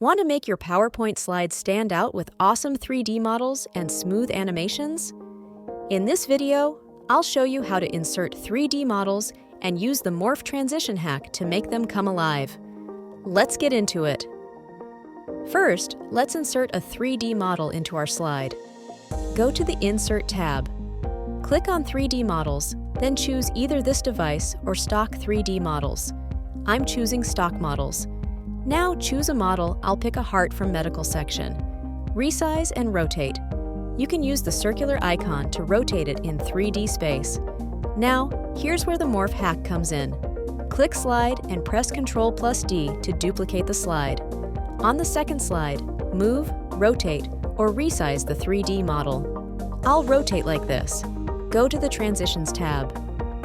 Want to make your PowerPoint slides stand out with awesome 3D models and smooth animations? In this video, I'll show you how to insert 3D models and use the Morph transition hack to make them come alive. Let's get into it. First, let's insert a 3D model into our slide. Go to the Insert tab. Click on 3D models, then choose either this device or Stock 3D models. I'm choosing Stock models. Now choose a model. I'll pick a heart from Medical section. Resize and rotate. You can use the circular icon to rotate it in 3D space. Now, here's where the Morph hack comes in. Click Slide and press Ctrl+D to duplicate the slide. On the second slide, move, rotate, or resize the 3D model. I'll rotate like this. Go to the Transitions tab.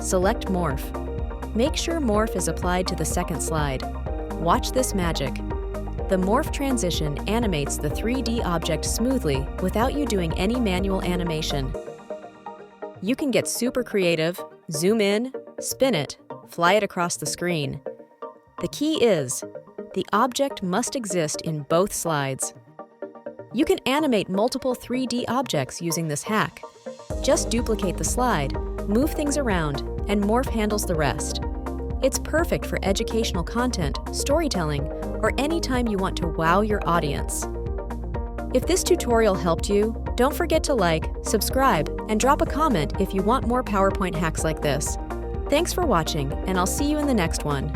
Select Morph. Make sure Morph is applied to the second slide. Watch this magic. The Morph transition animates the 3D object smoothly without you doing any manual animation. You can get super creative, zoom in, spin it, fly it across the screen. The key is, the object must exist in both slides. You can animate multiple 3D objects using this hack. Just duplicate the slide, move things around, and Morph handles the rest. It's perfect for educational content, storytelling, or anytime you want to wow your audience. If this tutorial helped you, don't forget to like, subscribe, and drop a comment if you want more PowerPoint hacks like this. Thanks for watching, and I'll see you in the next one.